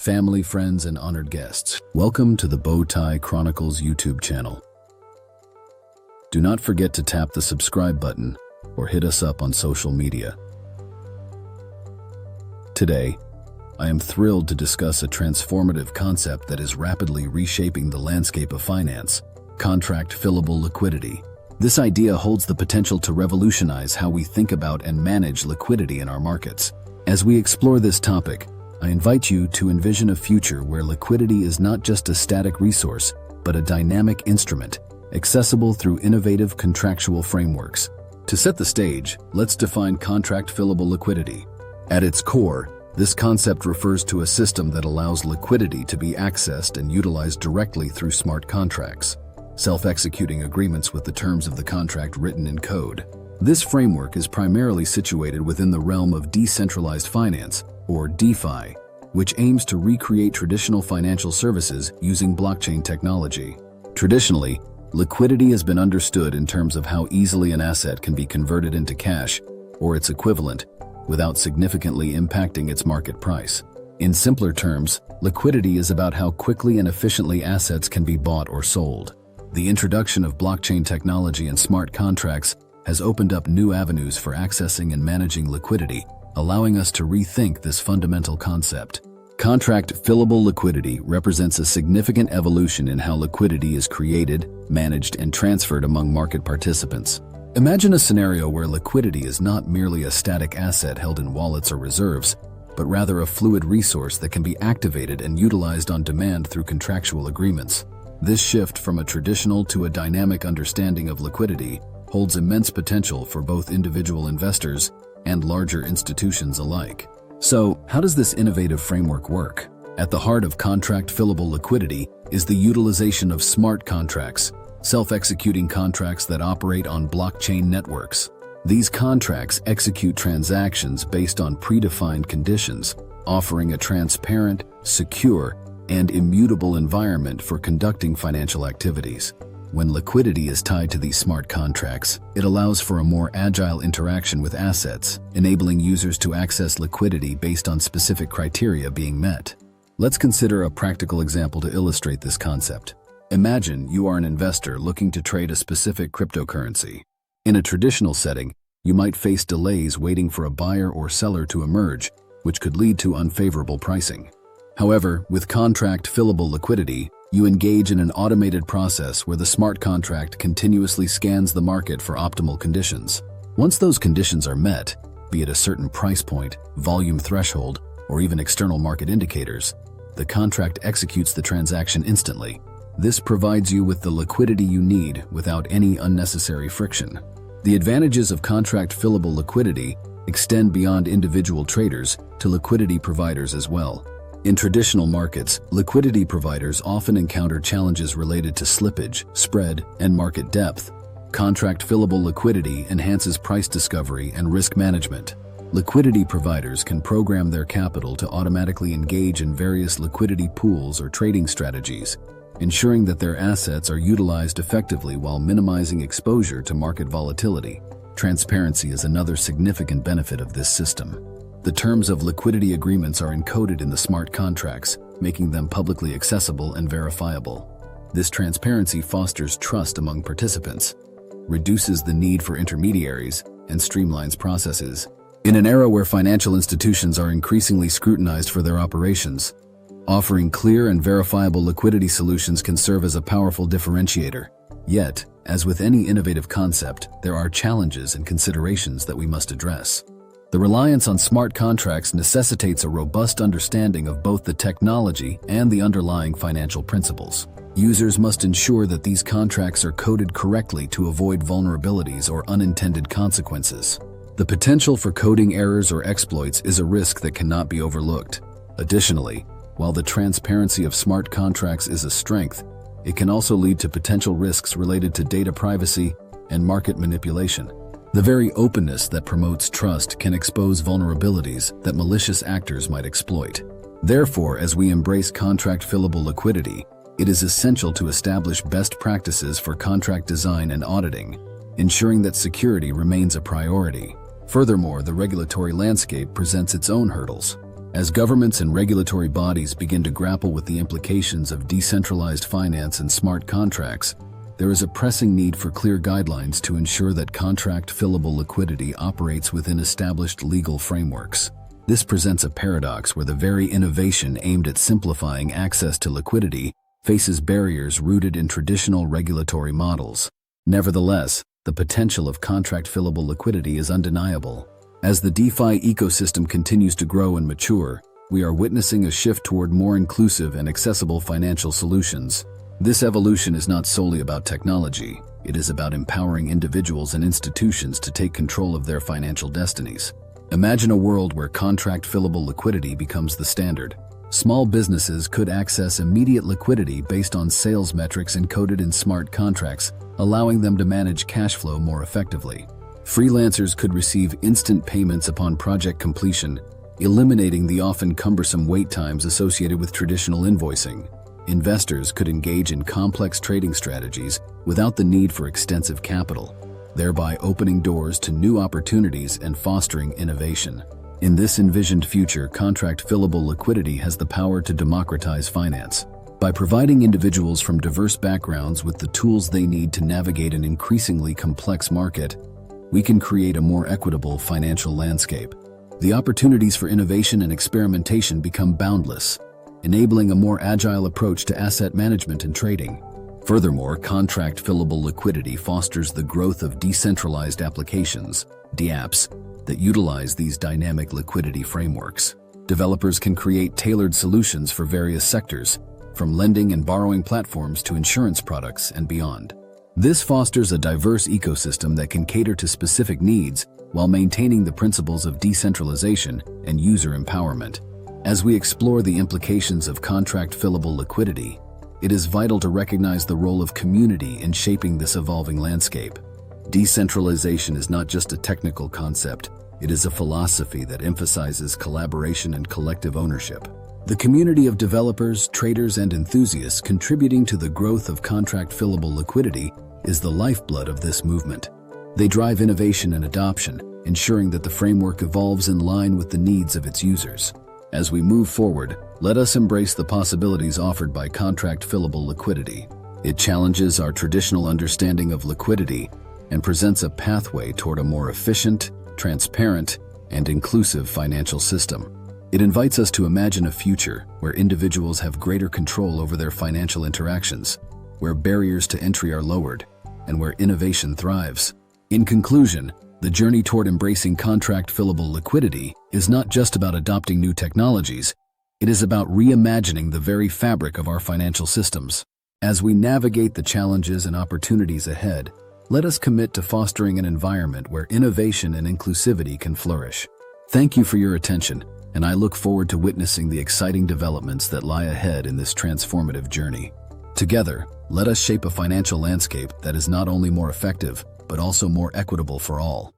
family, friends, and honored guests. Welcome to the Bowtie Chronicles YouTube channel. Do not forget to tap the subscribe button or hit us up on social media. Today, I am thrilled to discuss a transformative concept that is rapidly reshaping the landscape of finance: contract fillable liquidity. This idea holds the potential to revolutionize how we think about and manage liquidity in our markets. As we explore this topic, I invite you to envision a future where liquidity is not just a static resource, but a dynamic instrument, accessible through innovative contractual frameworks. To set the stage, let's define contract fillable liquidity. At its core, this concept refers to a system that allows liquidity to be accessed and utilized directly through smart contracts, self-executing agreements with the terms of the contract written in code. This framework is primarily situated within the realm of decentralized finance, or DeFi, which aims to recreate traditional financial services using blockchain technology. Traditionally, liquidity has been understood in terms of how easily an asset can be converted into cash, or its equivalent, without significantly impacting its market price. In simpler terms, liquidity is about how quickly and efficiently assets can be bought or sold. The introduction of blockchain technology and smart contracts has opened up new avenues for accessing and managing liquidity, allowing us to rethink this fundamental concept. Contract fillable liquidity represents a significant evolution in how liquidity is created, managed, and transferred among market participants. Imagine a scenario where liquidity is not merely a static asset held in wallets or reserves, but rather a fluid resource that can be activated and utilized on demand through contractual agreements. This shift from a traditional to a dynamic understanding of liquidity holds immense potential for both individual investors and larger institutions alike. So, how does this innovative framework work? At the heart of contract fillable liquidity is the utilization of smart contracts, self-executing contracts that operate on blockchain networks. These contracts execute transactions based on predefined conditions, offering a transparent, secure, and immutable environment for conducting financial activities. When liquidity is tied to these smart contracts, it allows for a more agile interaction with assets, enabling users to access liquidity based on specific criteria being met. Let's consider a practical example to illustrate this concept. Imagine you are an investor looking to trade a specific cryptocurrency. In a traditional setting, you might face delays waiting for a buyer or seller to emerge, which could lead to unfavorable pricing. However, with contract fillable liquidity, you engage in an automated process where the smart contract continuously scans the market for optimal conditions. Once those conditions are met, be it a certain price point, volume threshold, or even external market indicators, the contract executes the transaction instantly. This provides you with the liquidity you need without any unnecessary friction. The advantages of contract fillable liquidity extend beyond individual traders to liquidity providers as well. In traditional markets, liquidity providers often encounter challenges related to slippage, spread, and market depth. Contract fillable liquidity enhances price discovery and risk management. Liquidity providers can program their capital to automatically engage in various liquidity pools or trading strategies, ensuring that their assets are utilized effectively while minimizing exposure to market volatility. Transparency is another significant benefit of this system. The terms of liquidity agreements are encoded in the smart contracts, making them publicly accessible and verifiable. This transparency fosters trust among participants, reduces the need for intermediaries, and streamlines processes. In an era where financial institutions are increasingly scrutinized for their operations, offering clear and verifiable liquidity solutions can serve as a powerful differentiator. Yet, as with any innovative concept, there are challenges and considerations that we must address. The reliance on smart contracts necessitates a robust understanding of both the technology and the underlying financial principles. Users must ensure that these contracts are coded correctly to avoid vulnerabilities or unintended consequences. The potential for coding errors or exploits is a risk that cannot be overlooked. Additionally, while the transparency of smart contracts is a strength, it can also lead to potential risks related to data privacy and market manipulation. The very openness that promotes trust can expose vulnerabilities that malicious actors might exploit. Therefore, as we embrace contract fillable liquidity, it is essential to establish best practices for contract design and auditing, ensuring that security remains a priority. Furthermore, the regulatory landscape presents its own hurdles. As governments and regulatory bodies begin to grapple with the implications of decentralized finance and smart contracts, there is a pressing need for clear guidelines to ensure that contract fillable liquidity operates within established legal frameworks. This presents a paradox where the very innovation aimed at simplifying access to liquidity faces barriers rooted in traditional regulatory models. Nevertheless, the potential of contract fillable liquidity is undeniable. As the DeFi ecosystem continues to grow and mature, we are witnessing a shift toward more inclusive and accessible financial solutions. This evolution is not solely about technology. It is about empowering individuals and institutions to take control of their financial destinies. Imagine a world where contract fillable liquidity becomes the standard. Small businesses could access immediate liquidity based on sales metrics encoded in smart contracts, allowing them to manage cash flow more effectively. Freelancers could receive instant payments upon project completion, eliminating the often cumbersome wait times associated with traditional invoicing. Investors could engage in complex trading strategies without the need for extensive capital, thereby opening doors to new opportunities and fostering innovation. In this envisioned future, contract fillable liquidity has the power to democratize finance. By providing individuals from diverse backgrounds with the tools they need to navigate an increasingly complex market, we can create a more equitable financial landscape. The opportunities for innovation and experimentation become boundless, enabling a more agile approach to asset management and trading. Furthermore, contract fillable liquidity fosters the growth of decentralized applications, DApps, that utilize these dynamic liquidity frameworks. Developers can create tailored solutions for various sectors, from lending and borrowing platforms to insurance products and beyond. This fosters a diverse ecosystem that can cater to specific needs while maintaining the principles of decentralization and user empowerment. As we explore the implications of contract fillable liquidity, it is vital to recognize the role of community in shaping this evolving landscape. Decentralization is not just a technical concept, it is a philosophy that emphasizes collaboration and collective ownership. The community of developers, traders, and enthusiasts contributing to the growth of contract fillable liquidity is the lifeblood of this movement. They drive innovation and adoption, ensuring that the framework evolves in line with the needs of its users. As we move forward, let us embrace the possibilities offered by contract fillable liquidity. It challenges our traditional understanding of liquidity and presents a pathway toward a more efficient, transparent, and inclusive financial system. It invites us to imagine a future where individuals have greater control over their financial interactions, where barriers to entry are lowered, and where innovation thrives. In conclusion, the journey toward embracing contract fillable liquidity is not just about adopting new technologies, it is about reimagining the very fabric of our financial systems. As we navigate the challenges and opportunities ahead, let us commit to fostering an environment where innovation and inclusivity can flourish. Thank you for your attention, and I look forward to witnessing the exciting developments that lie ahead in this transformative journey. Together, let us shape a financial landscape that is not only more effective, but also more equitable for all.